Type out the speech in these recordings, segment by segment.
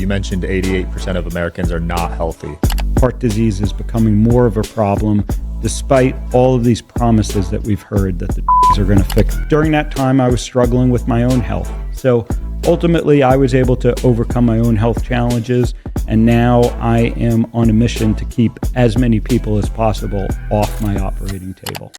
mentioned 88% of Americans are not healthy. Heart disease is becoming more of a problem despite all of these promises that we've heard that the are going to fix. During that time, I was struggling with my own health. So ultimately, I was able to overcome my own health challenges, and now I am on a mission to keep as many people as possible off my operating table.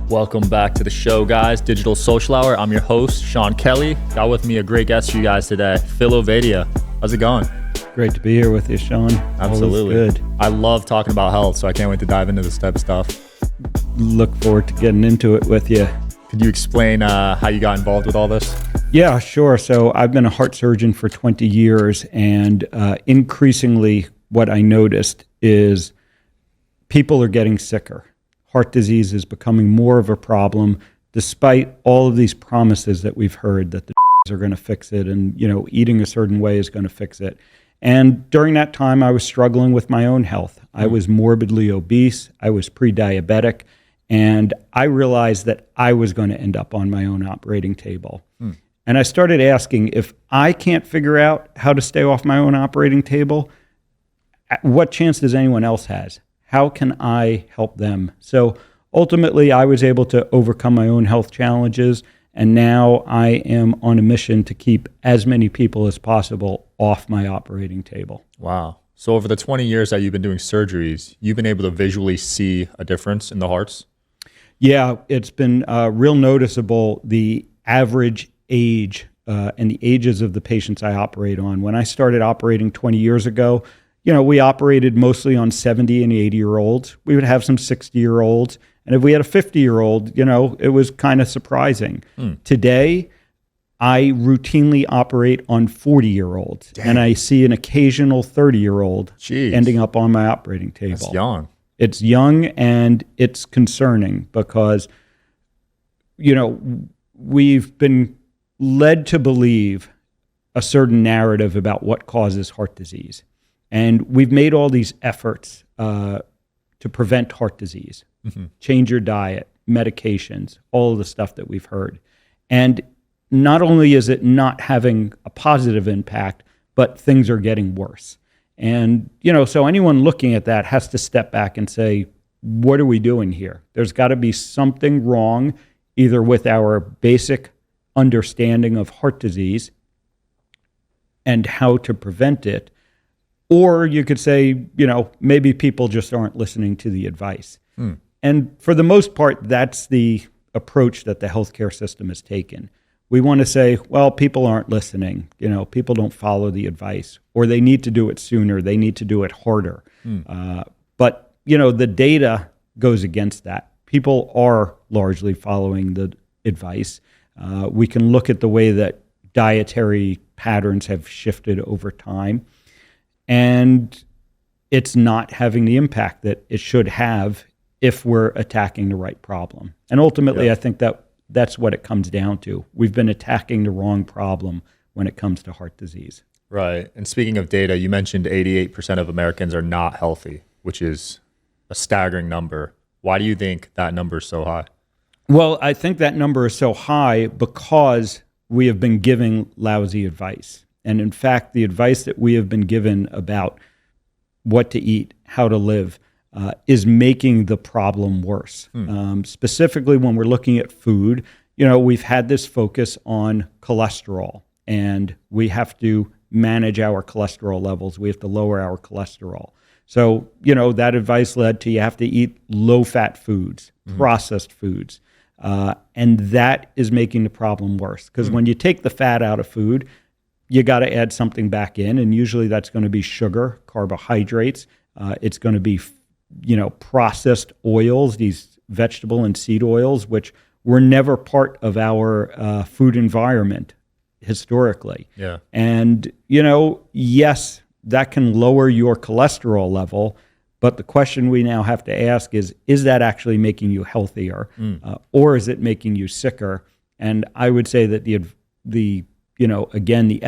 Welcome back to the show, guys. Digital Social Hour. I'm your host, Sean Kelly. Got with me a great guest for you guys today, Phil Ovadia. How's it going? Great to be here with you, Sean. Absolutely. All is good. I love talking about health, so I can't wait to dive into the STEP stuff. Look forward to getting into it with you. Could you explain how you got involved with all this? Yeah, sure. So I've been a heart surgeon for 20 years, and increasingly what I noticed is people are getting sicker. Heart disease is becoming more of a problem despite all of these promises that we've heard that the are going to fix it and, eating a certain way is going to fix it. And during that time, I was struggling with my own health. I was morbidly obese. I was pre-diabetic. And I realized that I was going to end up on my own operating table. And I started asking, if I can't figure out how to stay off my own operating table, what chance does anyone else have? How can I help them? So ultimately, I was able to overcome my own health challenges, and now I am on a mission to keep as many people as possible off my operating table. Wow. So over the 20 years that you've been doing surgeries, you've been able to visually see a difference in the hearts? Yeah, it's been real noticeable, the average age and the ages of the patients I operate on. When I started operating 20 years ago, we operated mostly on 70 and 80-year-olds. We would have some 60-year-olds. And if we had a 50-year-old, it was kind of surprising. Today, I routinely operate on 40-year-olds. And I see an occasional 30-year-old ending up on my operating table. That's young. It's young, and it's concerning because, we've been led to believe a certain narrative about what causes heart disease. And we've made all these efforts to prevent heart disease, change your diet, medications, all of the stuff that we've heard. And not only is it not having a positive impact, but things are getting worse. And, so anyone looking at that has to step back and say, what are we doing here? There's got to be something wrong, either with our basic understanding of heart disease and how to prevent it, or you could say, maybe people just aren't listening to the advice. And for the most part, that's the approach that the healthcare system has taken. We want to say, well, people aren't listening. People don't follow the advice, or they need to do it sooner. They need to do it harder. But, the data goes against that. People are largely following the advice. We can look at the way that dietary patterns have shifted over time. And it's not having the impact that it should have if we're attacking the right problem. And ultimately, I think that's what it comes down to. We've been attacking the wrong problem when it comes to heart disease. Right. And speaking of data, you mentioned 88% of Americans are not healthy, which is a staggering number. Why do you think that number is so high? Well, I think that number is so high because we have been giving lousy advice. And in fact, the advice that we have been given about what to eat, how to live, is making the problem worse. Specifically, when we're looking at food, we've had this focus on cholesterol, and we have to manage our cholesterol levels. We have to lower our cholesterol. So, that advice led to you have to eat low-fat foods, processed foods. And that is making the problem worse. Because when you take the fat out of food, you got to add something back in, and usually that's going to be sugar, carbohydrates. It's going to be, processed oils, these vegetable and seed oils, which were never part of our food environment historically. Yeah. And, yes, that can lower your cholesterol level, but the question we now have to ask is that actually making you healthier, or is it making you sicker? And I would say that the again, the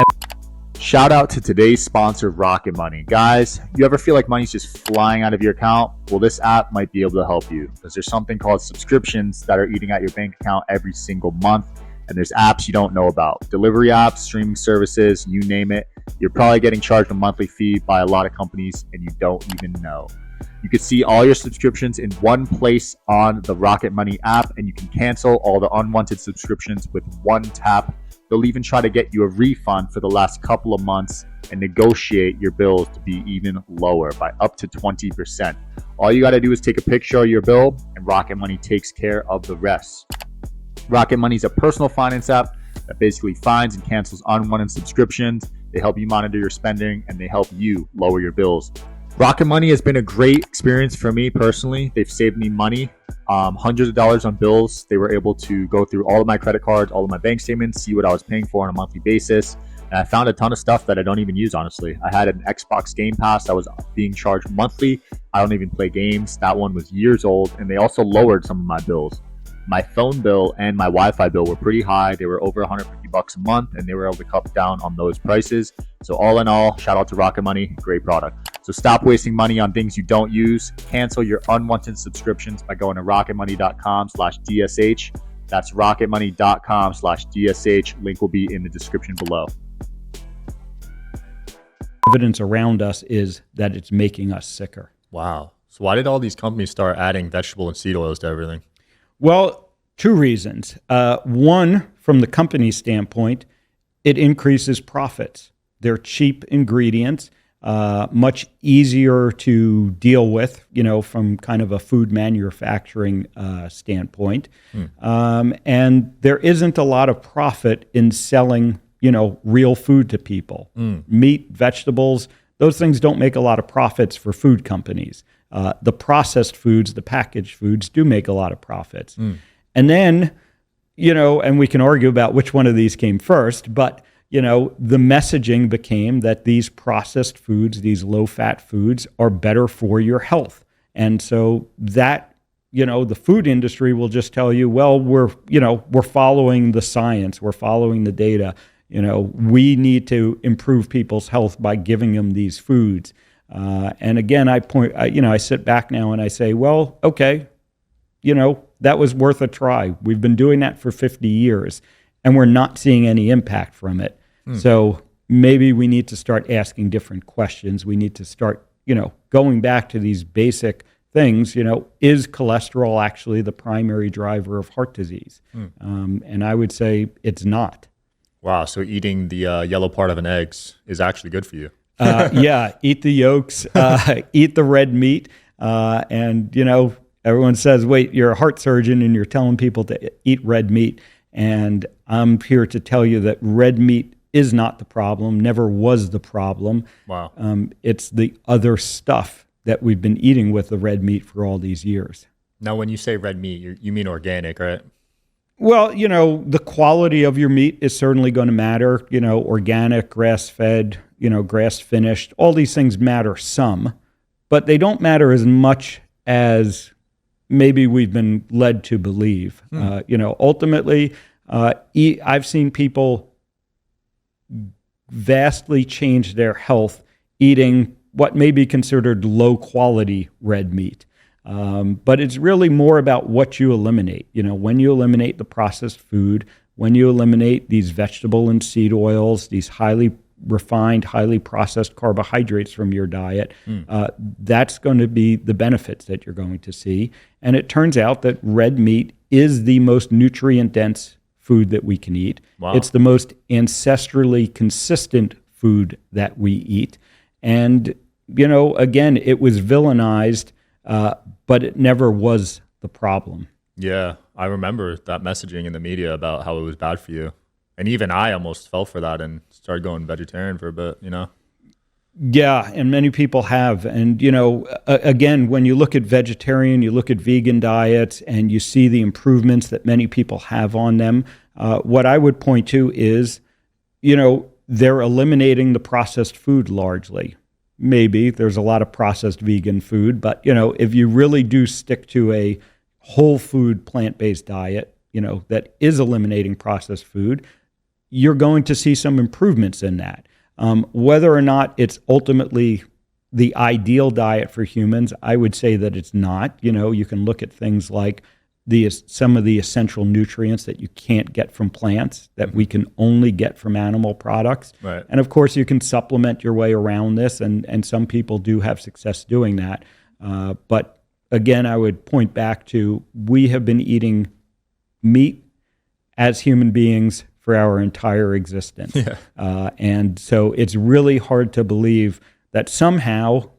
Shout out to today's sponsor, Rocket Money. Guys, you ever feel like money's just flying out of your account? Well, this app might be able to help you because there's something called subscriptions that are eating at your bank account every single month. And there's apps you don't know about. Delivery apps, streaming services, you name it. You're probably getting charged a monthly fee by a lot of companies and you don't even know. You can see all your subscriptions in one place on the Rocket Money app, and you can cancel all the unwanted subscriptions with one tap. They'll even try to get you a refund for the last couple of months and negotiate your bills to be even lower by up to 20%. All you got to do is take a picture of your bill, and Rocket Money takes care of the rest. Rocket Money is a personal finance app that basically finds and cancels unwanted subscriptions. They help you monitor your spending, and they help you lower your bills. Rocket Money has been a great experience for me personally. They've saved me money, hundreds of dollars on bills. They were able to go through all of my credit cards, all of my bank statements, see what I was paying for on a monthly basis. And I found a ton of stuff that I don't even use, honestly. I had an Xbox Game Pass that was being charged monthly. I don't even play games. That one was years old. And they also lowered some of my bills. My phone bill and my Wi-Fi bill were pretty high. They were over $150 a month, and they were able to cut down on those prices. So all in all, shout out to Rocket Money, great product. So stop wasting money on things you don't use. Cancel your unwanted subscriptions by going to rocketmoney.com/DSH. That's rocketmoney.com/DSH. Link will be in the description below. evidence around us is that it's making us sicker. Wow. So why did all these companies start adding vegetable and seed oils to everything? Well, two reasons. One, from the company standpoint, it increases profits. They're cheap ingredients, much easier to deal with, from kind of a food manufacturing standpoint. And there isn't a lot of profit in selling, real food to people. Meat, vegetables, those things don't make a lot of profits for food companies. The processed foods, the packaged foods do make a lot of profits. And then, and we can argue about which one of these came first, but, the messaging became that these processed foods, these low-fat foods are better for your health. And so that, the food industry will just tell you, well, we're following the science, we're following the data. We need to improve people's health by giving them these foods. And again, I sit back now and I say, well, okay, that was worth a try. We've been doing that for 50 years and we're not seeing any impact from it. So maybe we need to start asking different questions. We need to start, going back to these basic things, is cholesterol actually the primary driver of heart disease? And I would say it's not. Wow. So eating the yellow part of an egg is actually good for you. Yeah, eat the yolks, eat the red meat. And, everyone says, wait, you're a heart surgeon and you're telling people to eat red meat. And I'm here to tell you that red meat is not the problem, never was the problem. Wow. It's the other stuff that we've been eating with the red meat for all these years. Now, when you say red meat, you mean organic, right? Well, the quality of your meat is certainly going to matter. Organic, grass-fed, grass-finished, all these things matter some, but they don't matter as much as maybe we've been led to believe. Ultimately, I've seen people vastly change their health eating what may be considered low-quality red meat. But it's really more about what you eliminate. When you eliminate the processed food, when you eliminate these vegetable and seed oils, these highly refined, highly processed carbohydrates from your diet, that's going to be the benefits that you're going to see. And it turns out that red meat is the most nutrient-dense food that we can eat. Wow. It's the most ancestrally consistent food that we eat. And, again, it was villainized, but it never was the problem. Yeah, I remember that messaging in the media about how it was bad for you. And even I almost fell for that and started going vegetarian for a bit, Yeah, and many people have. And, again, when you look at vegetarian, you look at vegan diets, and you see the improvements that many people have on them, what I would point to is, they're eliminating the processed food largely. Maybe there's a lot of processed vegan food, but, if you really do stick to a whole food plant-based diet, that is eliminating processed food, you're going to see some improvements in that. Whether or not it's ultimately the ideal diet for humans, I would say that it's not. You can look at things like some of the essential nutrients that you can't get from plants that we can only get from animal products. Right. And of course, you can supplement your way around this, and some people do have success doing that. But again, I would point back to we have been eating meat as human beings for our entire existence. Yeah. And so it's really hard to believe that somehow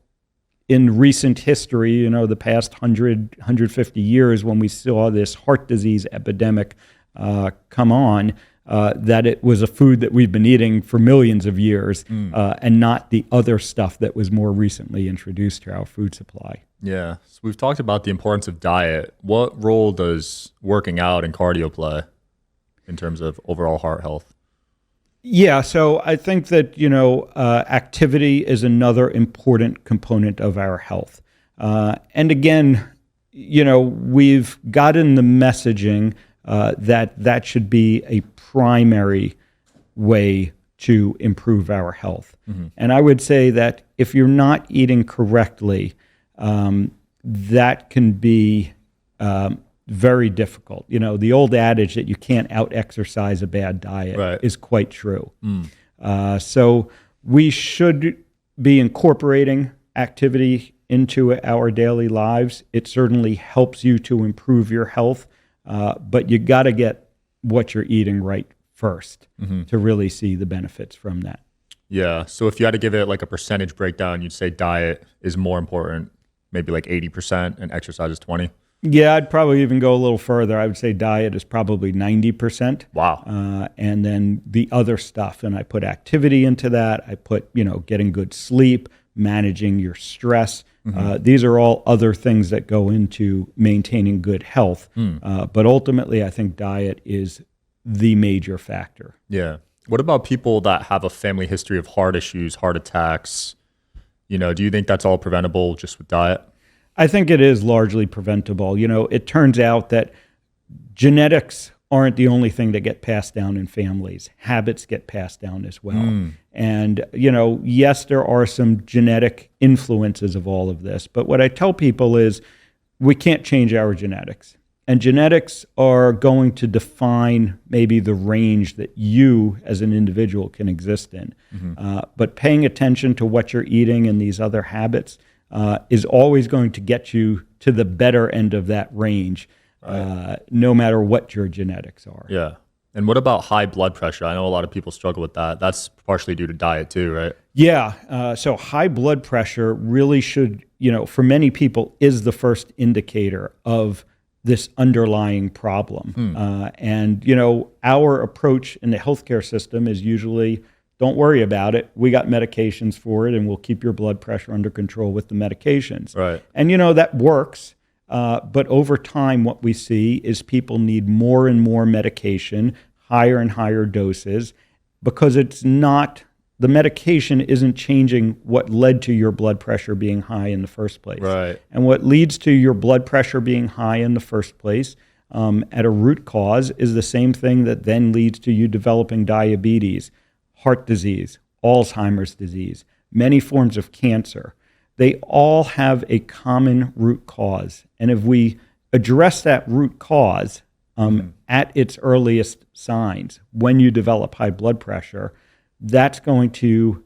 in recent history, the past 150 years when we saw this heart disease epidemic come on, that it was a food that we've been eating for millions of years and not the other stuff that was more recently introduced to our food supply. Yeah. So we've talked about the importance of diet. What role does working out and cardio play in terms of overall heart health? Yeah, so I think that, activity is another important component of our health. And again, we've gotten the messaging that should be a primary way to improve our health. Mm-hmm. And I would say that if you're not eating correctly, that can be very difficult. The old adage that you can't out-exercise a bad diet is quite true. So we should be incorporating activity into our daily lives. It certainly helps you to improve your health, but you got to get what you're eating right first to really see the benefits from that. Yeah. So if you had to give it like a percentage breakdown, you'd say diet is more important, maybe like 80% and exercise is 20%. Yeah, I'd probably even go a little further. I would say diet is probably 90%. Wow. And then the other stuff, and I put activity into that. I put, getting good sleep, managing your stress. These are all other things that go into maintaining good health. But ultimately, I think diet is the major factor. Yeah. What about people that have a family history of heart issues, heart attacks? Do you think that's all preventable just with diet? I think it is largely preventable. It turns out that genetics aren't the only thing that get passed down in families. Habits get passed down as well. And, yes, there are some genetic influences of all of this. But what I tell people is we can't change our genetics. And genetics are going to define maybe the range that you as an individual can exist in. But paying attention to what you're eating and these other habits is always going to get you to the better end of that range, no matter what your genetics are. Yeah. And what about high blood pressure? I know a lot of people struggle with that. That's partially due to diet too, right? Yeah. So high blood pressure really should, for many people, is the first indicator of this underlying problem. And, our approach in the healthcare system is usually, don't worry about it. We got medications for it, and we'll keep your blood pressure under control with the medications. Right. And, that works. But over time, what we see is people need more and more medication, higher and higher doses, because the medication isn't changing what led to your blood pressure being high in the first place. Right. And what leads to your blood pressure being high in the first place at a root cause is the same thing that then leads to you developing diabetes, heart disease, Alzheimer's disease, many forms of cancer. They all have a common root cause. And if we address that root cause at its earliest signs, when you develop high blood pressure, that's going to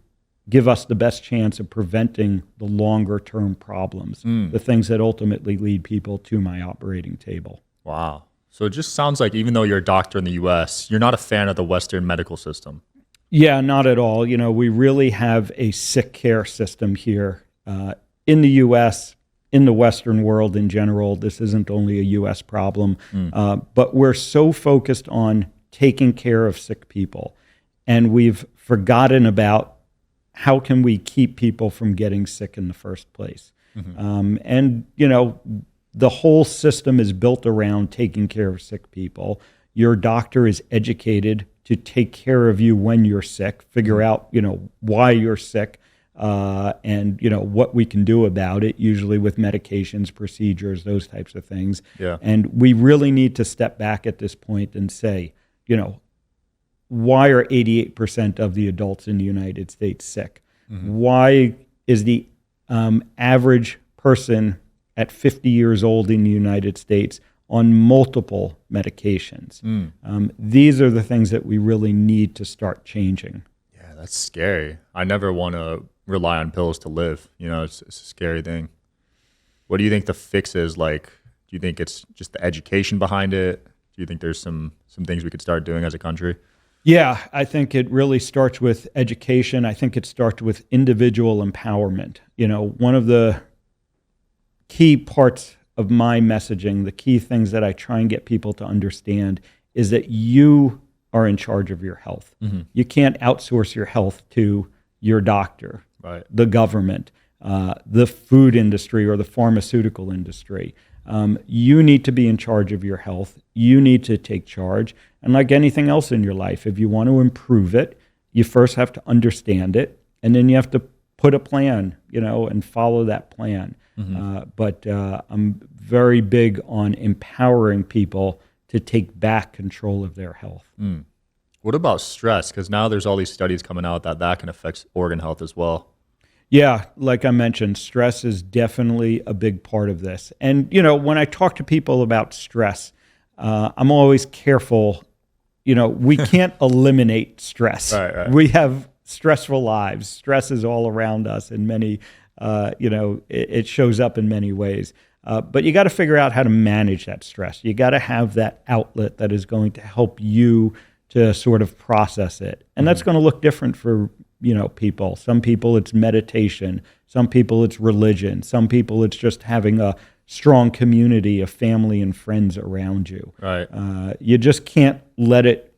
give us the best chance of preventing the longer term problems, the things that ultimately lead people to my operating table. Wow. So it just sounds like even though you're a doctor in the US, you're not a fan of the Western medical system. Yeah, not at all. We really have a sick care system here in the U.S., in the Western world in general. This isn't only a U.S. problem, but we're so focused on taking care of sick people, and we've forgotten about how can we keep people from getting sick in the first place. And, the whole system is built around taking care of sick people. Your doctor is educated to take care of you when you're sick, figure out, why you're sick, and, what we can do about it, usually with medications, procedures, those types of things. Yeah. And we really need to step back at this point and say, why are 88% of the adults in the United States sick? Why is the average person at 50 years old in the United States on multiple medications? These are the things that we really need to start changing. Yeah, that's scary. I never want to rely on pills to live. It's a scary thing. What do you think the fix is? Like, do you think it's just the education behind it? Do you think there's some things we could start doing as a country? Yeah, I think it really starts with education. I think it starts with individual empowerment. One of the key parts of my messaging, the key things that I try and get people to understand is that you are in charge of your health. You can't outsource your health to your doctor, right, the government, the food industry, or the pharmaceutical industry. You need to be in charge of your health. You need to take charge. And like anything else in your life, if you want to improve it, you first have to understand it, and then you have to put a plan, and follow that plan. But I'm very big on empowering people to take back control of their health. What about stress? Because now there's all these studies coming out that can affect organ health as well. Yeah, like I mentioned, stress is definitely a big part of this. And, when I talk to people about stress, I'm always careful. We can't eliminate stress. Right. We have stressful lives. Stress is all around us in many, it shows up in many ways. But you got to figure out how to manage that stress. You got to have that outlet that is going to help you to sort of process it. And that's going to look different for people. Some people it's meditation. Some people it's religion. Some people it's just having a strong community of family and friends around you. Right. You just can't let it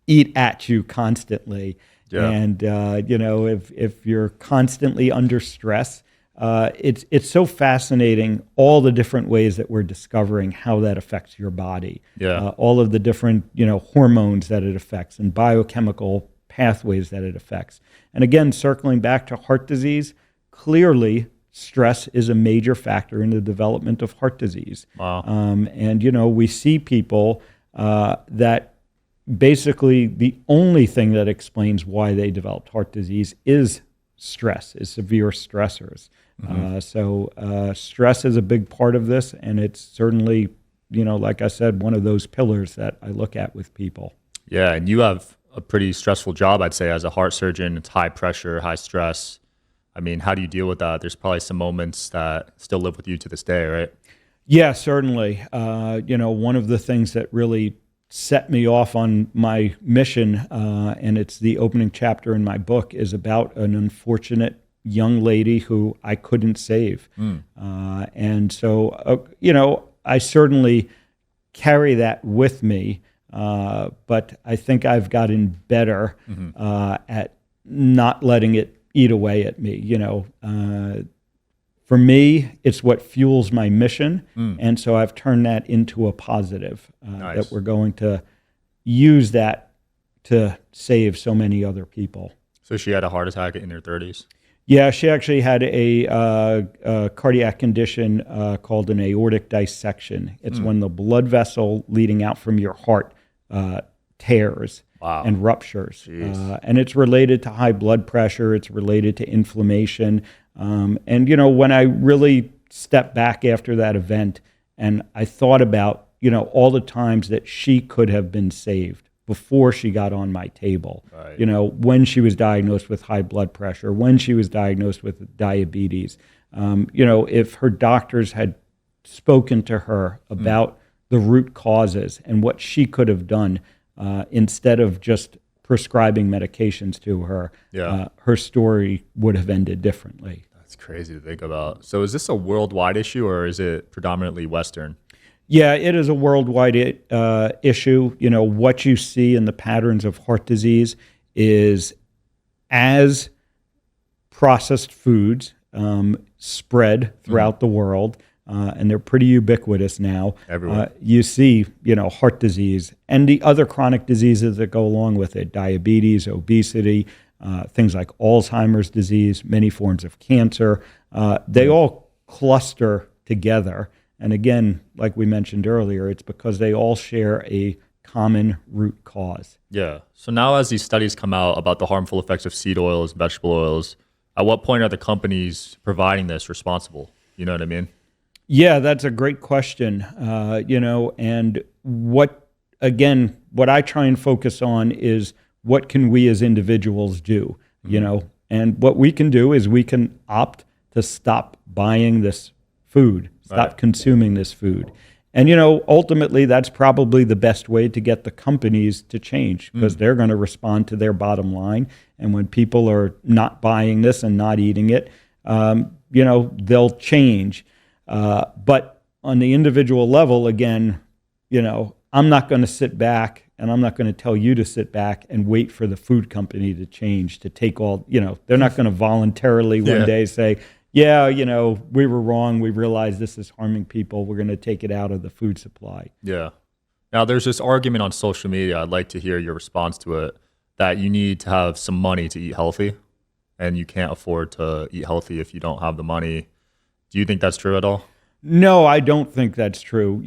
eat at you constantly. Yeah. And if you're constantly under stress, it's so fascinating, all the different ways that we're discovering how that affects your body. Yeah. All of the different hormones that it affects and biochemical pathways that it affects. And again, circling back to heart disease, clearly stress is a major factor in the development of heart disease. Wow. And we see people that basically the only thing that explains why they developed heart disease is stress, is severe stressors. So stress is a big part of this, and it's certainly, like I said, one of those pillars that I look at with people. Yeah, and you have a pretty stressful job, I'd say, as a heart surgeon. It's high pressure, high stress. I mean, how do you deal with that? There's probably some moments that still live with you to this day, right? Yeah, certainly. One of the things that really set me off on my mission, and it's the opening chapter in my book, is about an unfortunate young lady who I couldn't save. And so, I certainly carry that with me, but I think I've gotten better at not letting it eat away at me. For me, it's what fuels my mission, and so I've turned that into a positive, Nice. that we're going to use that to save so many other people. So she had a heart attack in her 30s? Yeah, she actually had a cardiac condition called an aortic dissection. It's when the blood vessel leading out from your heart tears. Wow. And ruptures. And it's related to high blood pressure. It's related to inflammation. And, when I really stepped back after that event and I thought about, all the times that she could have been saved before she got on my table, Right. When she was diagnosed with high blood pressure, when she was diagnosed with diabetes, if her doctors had spoken to her about the root causes and what she could have done, instead of just prescribing medications to her, her story would have ended differently. That's crazy to think about. So is this a worldwide issue or is it predominantly Western? Yeah, it is a worldwide issue. What you see in the patterns of heart disease is as processed foods spread throughout the world, and they're pretty ubiquitous now. Everywhere. You see, heart disease and the other chronic diseases that go along with it, diabetes, obesity, things like Alzheimer's disease, many forms of cancer. They all cluster together. And again, like we mentioned earlier, it's because they all share a common root cause. Yeah. So now as these studies come out about the harmful effects of seed oils, vegetable oils, at what point are the companies providing this responsible? You know what I mean? Yeah, that's a great question. And what I try and focus on is what can we as individuals do, and what we can do is we can opt to stop buying this food, stop consuming this food. And, ultimately that's probably the best way to get the companies to change, because they're going to respond to their bottom line. And when people are not buying this and not eating it, they'll change. But on the individual level, again, I'm not going to sit back and I'm not going to tell you to sit back and wait for the food company to change, to take all, they're not going to voluntarily one day say, we were wrong. We realize this is harming people. We're going to take it out of the food supply. Yeah. Now there's this argument on social media. I'd like to hear your response to it, that you need to have some money to eat healthy and you can't afford to eat healthy if you don't have the money. Do you think that's true at all? No, I don't think that's true.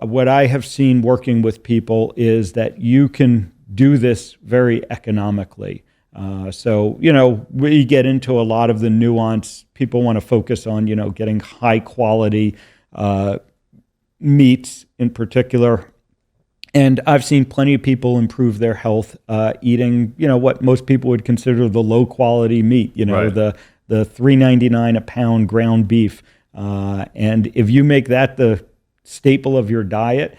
What I have seen working with people is that you can do this very economically. So we get into a lot of the nuance. People want to focus on, getting high quality meats in particular. And I've seen plenty of people improve their health eating, what most people would consider the low quality meat, the $3.99 a pound ground beef. And if you make that the staple of your diet,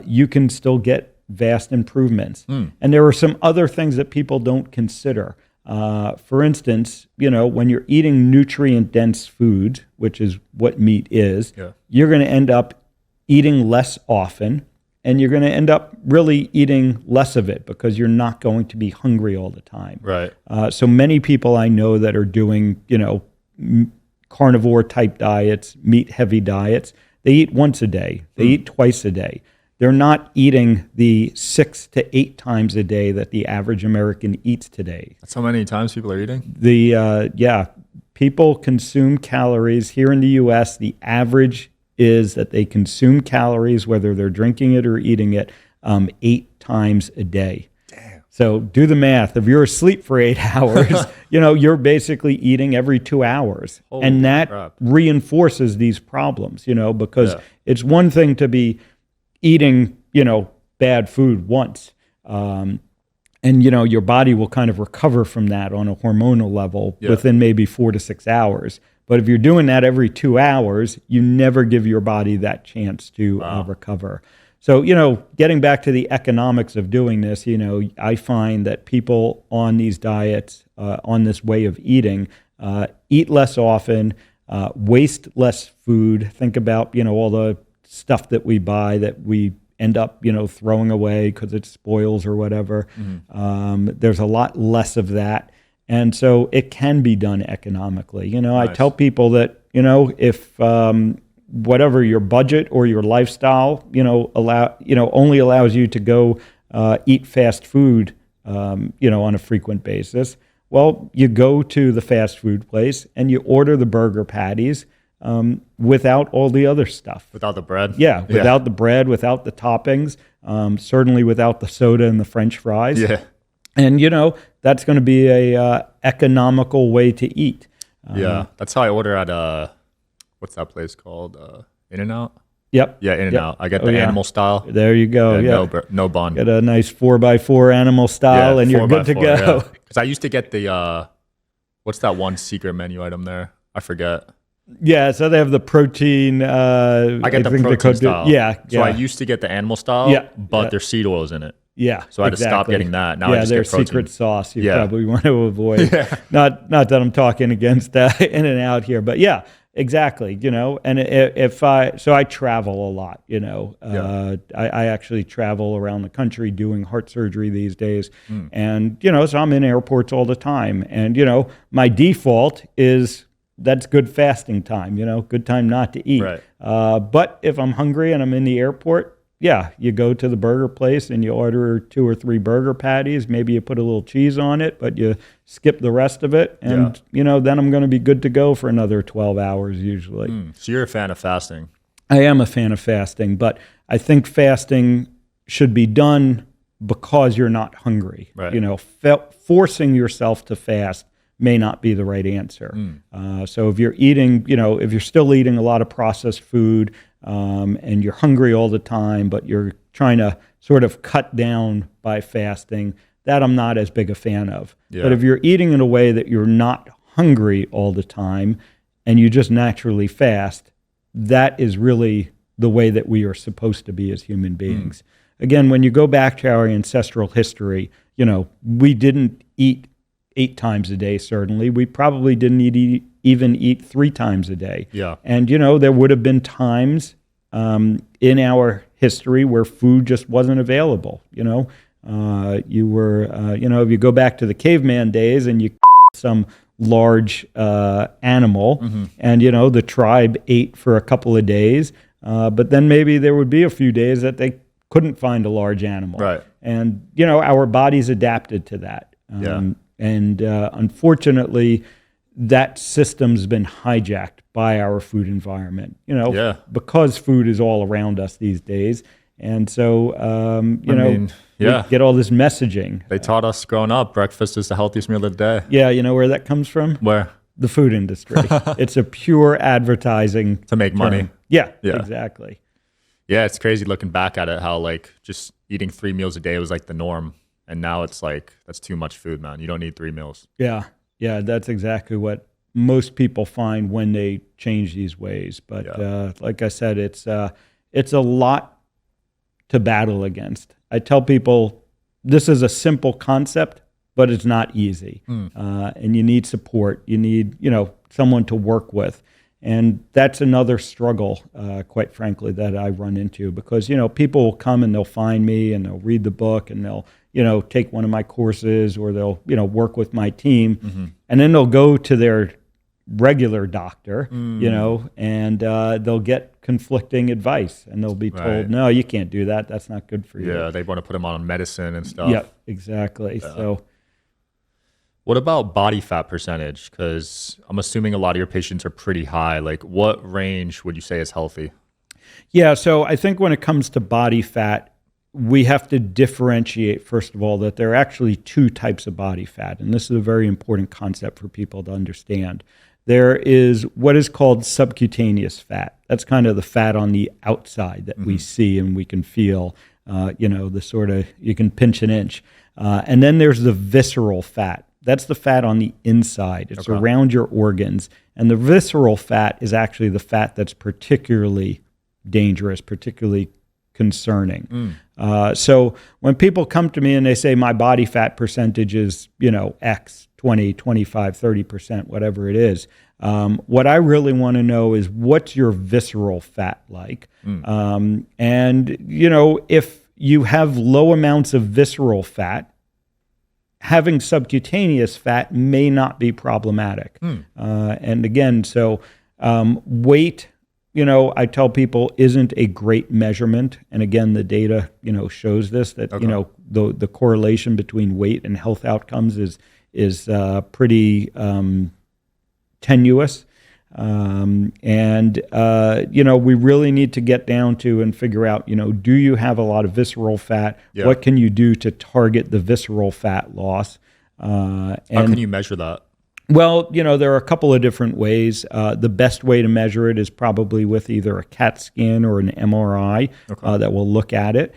you can still get vast improvements. And there are some other things that people don't consider. For instance, when you're eating nutrient-dense food, which is what meat is, you're going to end up eating less often, and you're going to end up really eating less of it because you're not going to be hungry all the time. Right. So many people I know that are doing, carnivore-type diets, meat-heavy diets, they eat once a day. They eat twice a day. They're not eating the 6 to 8 times a day that the average American eats today. That's how many times people are eating? People consume calories. Here in the U.S., the average is that they consume calories, whether they're drinking it or eating it, 8 times a day. Damn. So do the math. If you're asleep for 8 hours, you're basically eating every 2 hours. Holy and that crap. reinforces these problems, because it's one thing to be eating, bad food once. And, your body will kind of recover from that on a hormonal level within maybe 4 to 6 hours. But if you're doing that every 2 hours, you never give your body that chance to recover. So, getting back to the economics of doing this, I find that people on these diets, on this way of eating, eat less often, waste less food. Think about, all the stuff that we buy that we end up, throwing away because it spoils or whatever. There's a lot less of that. And so it can be done economically. Nice. I tell people that, if whatever your budget or your lifestyle, only allows you to go eat fast food, on a frequent basis, well, you go to the fast food place and you order the burger patties without all the other stuff. Without the bread? Yeah, without the bread, without the toppings, certainly without the soda and the French fries. Yeah. And, that's going to be a economical way to eat. That's how I order at, what's that place called? In-N-Out? Yep. Yeah, In-N-Out. I get the animal style. There you go. No bun. Get a nice 4x4 animal style and you're good to go. Because I used to get the, what's that one secret menu item there? I forget. Yeah, so they have the protein. I get the protein style. So I used to get the animal style, but there's seed oils in it. Yeah, so I had to stop getting that. Now I just their get protein. Secret sauce you probably want to avoid. Not that I'm talking against In-N-Out here, but yeah, exactly. And I travel a lot. I actually travel around the country doing heart surgery these days, and so I'm in airports all the time, and my default is that's good fasting time. Good time not to eat. Right. But if I'm hungry and I'm in the airport, you go to the burger place and you order 2 or 3 burger patties. Maybe you put a little cheese on it, but you skip the rest of it. And, then I'm going to be good to go for another 12 hours usually. So you're a fan of fasting? I am a fan of fasting, but I think fasting should be done because you're not hungry. Right. You know, forcing yourself to fast may not be the right answer. So if you're eating, you know, if you're still eating a lot of processed food and you're hungry all the time, but you're trying to sort of cut down by fasting, that I'm not as big a fan of. Yeah. But if you're eating in a way that you're not hungry all the time and you just naturally fast, that is really the way that we are supposed to be as human beings. Again, when you go back to our ancestral history, you know, we didn't eat 8 times a day, certainly. We probably didn't even eat 3 times a day. Yeah. And, you know, there would have been times in our history where food just wasn't available. You know, you were, you know, if you go back to the caveman days and you some large animal and, you know, the tribe ate for a couple of days, but then maybe there would be a few days that they couldn't find a large animal. Right. And, you know, our bodies adapted to that. And unfortunately, that system's been hijacked by our food environment, you know, because food is all around us these days. And so, you know, we get all this messaging. They taught us growing up, breakfast is the healthiest meal of the day. Yeah, you know where that comes from? Where? The food industry. It's a pure advertising To make money. term. Yeah, exactly. Yeah, it's crazy looking back at it, how like just eating 3 meals a day was like the norm. And now it's like, that's too much food, man. You don't need 3 meals. Yeah, that's exactly what most people find when they change these ways. But like I said, it's a lot to battle against. I tell people this is a simple concept, but it's not easy. And you need support. You need, you know, someone to work with. And that's another struggle, quite frankly, that I run into because, you know, people will come and they'll find me and they'll read the book and they'll, you know, take one of my courses or they'll, you know, work with my team. And then they'll go to their regular doctor, you know, and they'll get conflicting advice and they'll be told, no, you can't do that. That's not good for you. Yeah, they want to put them on medicine and stuff. Yeah, exactly. So what about body fat percentage? Because I'm assuming a lot of your patients are pretty high. Like what range would you say is healthy? Yeah, so I think when it comes to body fat, we have to differentiate, first of all, that there are actually 2 types of body fat. And this is a very important concept for people to understand. There is what is called subcutaneous fat. That's kind of the fat on the outside that we see and we can feel, you know, the sort of, you can pinch an inch. And then there's the visceral fat. That's the fat on the inside. It's around your organs. And the visceral fat is actually the fat that's particularly dangerous, particularly concerning. So when people come to me and they say my body fat percentage is, you know, X, 20, 25, 30%, whatever it is, what I really want to know is what's your visceral fat like? And, you know, if you have low amounts of visceral fat, having subcutaneous fat may not be problematic. And again, so weight, you know, I tell people isn't a great measurement. And again, the data, you know, shows this, that, you know, the correlation between weight and health outcomes is pretty tenuous. And, you know, we really need to get down to and figure out, you know, do you have a lot of visceral fat? What can you do to target the visceral fat loss? How can you measure that? Well, you know, there are a couple of different ways. The best way to measure it is probably with either a CAT scan or an MRI that will look at it.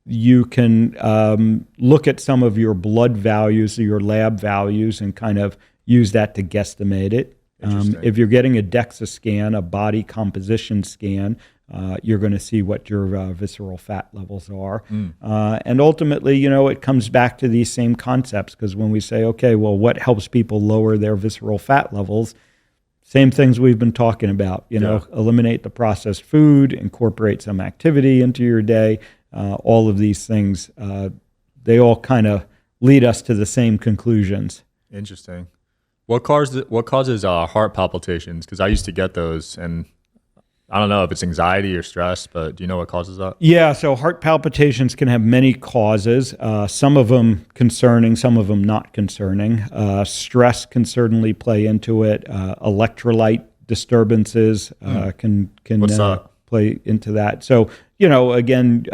You can look at some of your blood values or your lab values and kind of use that to guesstimate it. If you're getting a DEXA scan, a body composition scan, you're going to see what your visceral fat levels are. And ultimately, you know, it comes back to these same concepts, because when we say, okay, well, what helps people lower their visceral fat levels? Same things we've been talking about, you know, eliminate the processed food, incorporate some activity into your day. All of these things, they all kind of lead us to the same conclusions. Interesting. What causes heart palpitations? Because I used to get those, and I don't know if it's anxiety or stress, but do you know what causes that? Yeah, so heart palpitations can have many causes, some of them concerning, some of them not concerning. Stress can certainly play into it. Electrolyte disturbances can play into that. So, again,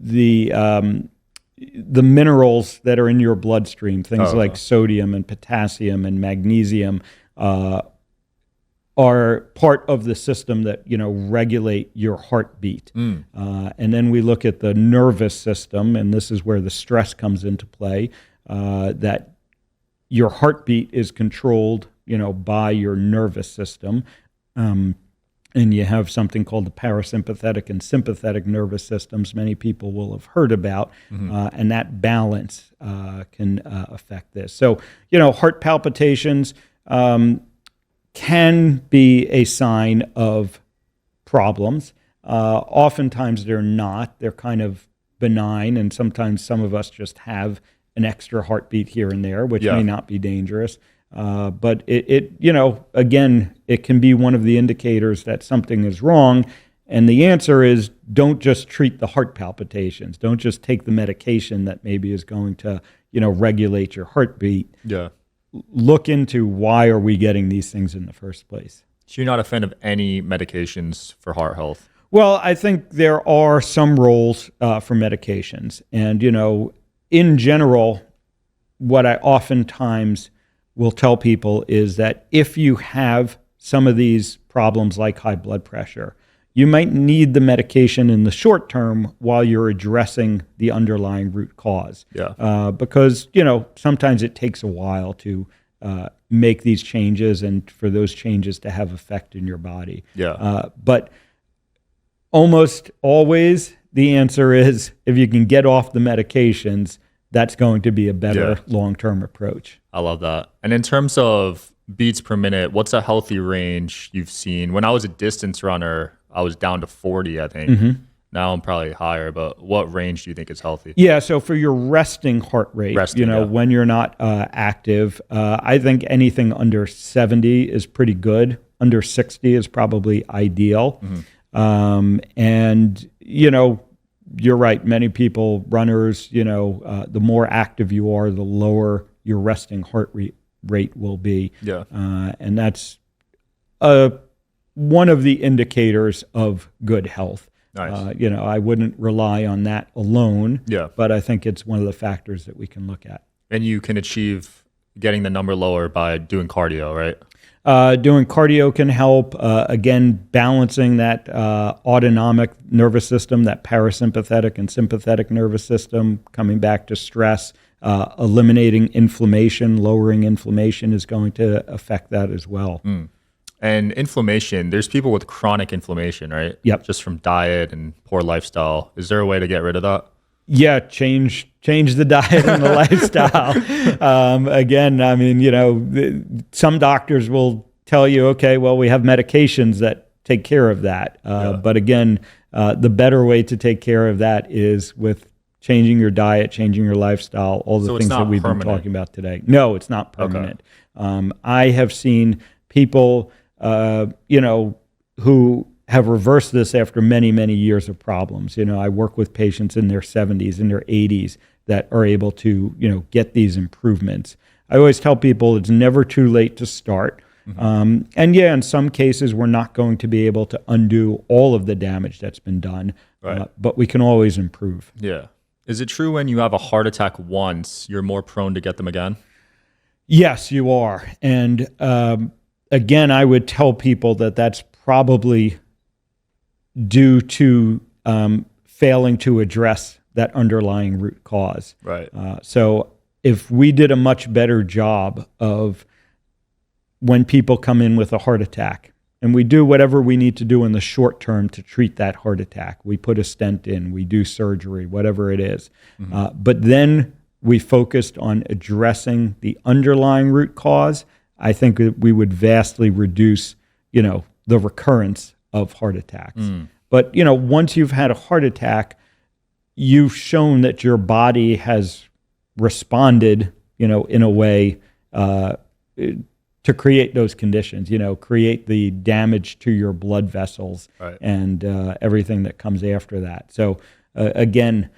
the minerals that are in your bloodstream, things like sodium and potassium and magnesium, are part of the system that regulate your heartbeat. And then we look at the nervous system, and this is where the stress comes into play. That your heartbeat is controlled, by your nervous system. And you have something called the parasympathetic and sympathetic nervous systems. Many people will have heard about, and that balance can affect this. So, heart palpitations can be a sign of problems. Oftentimes they're not. They're kind of benign, and sometimes some of us just have an extra heartbeat here and there, which may not be dangerous. But again, it can be one of the indicators that something is wrong. And the answer is, don't just treat the heart palpitations. Don't just take the medication that maybe is going to, regulate your heartbeat. Yeah. Look into, why are we getting these things in the first place? So you're not a fan of any medications for heart health? Well, I think there are some roles for medications. And, in general, what I oftentimes will tell people is that if you have some of these problems like high blood pressure, you might need the medication in the short term while you're addressing the underlying root cause. Because, sometimes it takes a while to make these changes and for those changes to have effect in your body. But almost always the answer is, if you can get off the medications, that's going to be a better long-term approach. I love that. And in terms of beats per minute, what's a healthy range you've seen? When I was a distance runner, I was down to 40, I think. Now I'm probably higher, but what range do you think is healthy? Yeah, so for your resting heart rate, when you're not active, I think anything under 70 is pretty good. Under 60 is probably ideal. And, you're right. Many people, runners, the more active you are, the lower your resting heart rate will be. And that's one of the indicators of good health. Nice. I wouldn't rely on that alone. But I think it's one of the factors that we can look at. And you can achieve getting the number lower by doing cardio, right? Doing cardio can help. Again, balancing that autonomic nervous system, that parasympathetic and sympathetic nervous system, coming back to stress, eliminating inflammation, lowering inflammation is going to affect that as well. And inflammation, there's people with chronic inflammation, right? Just from diet and poor lifestyle. Is there a way to get rid of that? Yeah, change the diet and the lifestyle. Again, I mean, some doctors will tell you, okay, well, we have medications that take care of that. But again, the better way to take care of that is with changing your diet, changing your lifestyle, all the things that we've been talking about today. No, it's not permanent. I have seen people, who have reversed this after many, many years of problems. I work with patients in their 70s, in their 80s that are able to, get these improvements. I always tell people it's never too late to start. And in some cases, we're not going to be able to undo all of the damage that's been done, but we can always improve. Is it true when you have a heart attack once, you're more prone to get them again? Yes, you are. And again, I would tell people that that's probably due to failing to address that underlying root cause. So if we did a much better job of, when people come in with a heart attack, and we do whatever we need to do in the short term to treat that heart attack, we put a stent in, we do surgery, whatever it is, but then we focused on addressing the underlying root cause, I think that we would vastly reduce, the recurrence of heart attacks. But, once you've had a heart attack, you've shown that your body has responded, in a way to create those conditions, create the damage to your blood vessels and everything that comes after that. So, again,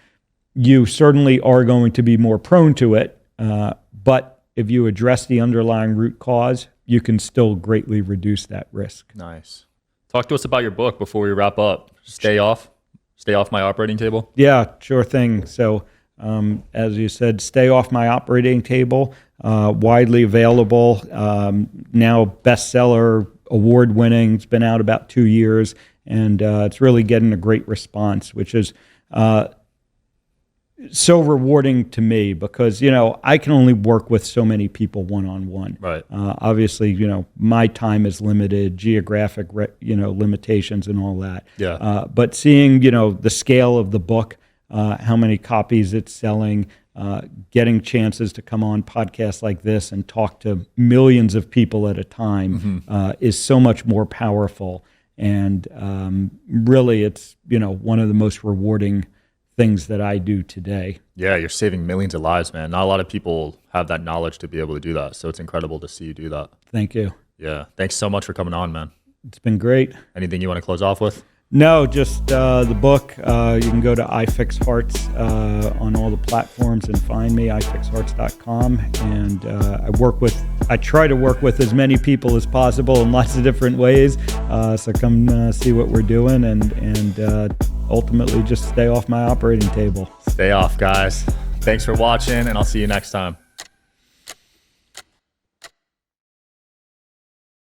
you certainly are going to be more prone to it, but if you address the underlying root cause, you can still greatly reduce that risk. Nice. Talk to us about your book before we wrap up. Stay Off. Stay off my operating table. Yeah, sure thing. So, as you said, Stay Off My Operating Table, widely available, now bestseller, award winning. It's been out about 2 years, and it's really getting a great response, which is so rewarding to me because, I can only work with so many people one-on-one. Right. Obviously, my time is limited, geographic, limitations and all that. Yeah. But seeing, the scale of the book, how many copies it's selling, getting chances to come on podcasts like this and talk to millions of people at a time is so much more powerful. And really, it's, one of the most rewarding things that I do today. Yeah, you're saving millions of lives, man. Not a lot of people have that knowledge to be able to do that. So it's incredible to see you do that. Thank you. Yeah. Thanks so much for coming on, man. It's been great. Anything you want to close off with? No, just the book. You can go to iFixHearts on all the platforms and find me, ifixhearts.com. And I try to work with as many people as possible in lots of different ways. So come see what we're doing and ultimately just stay off my operating table. Stay off, guys. Thanks for watching, and I'll see you next time.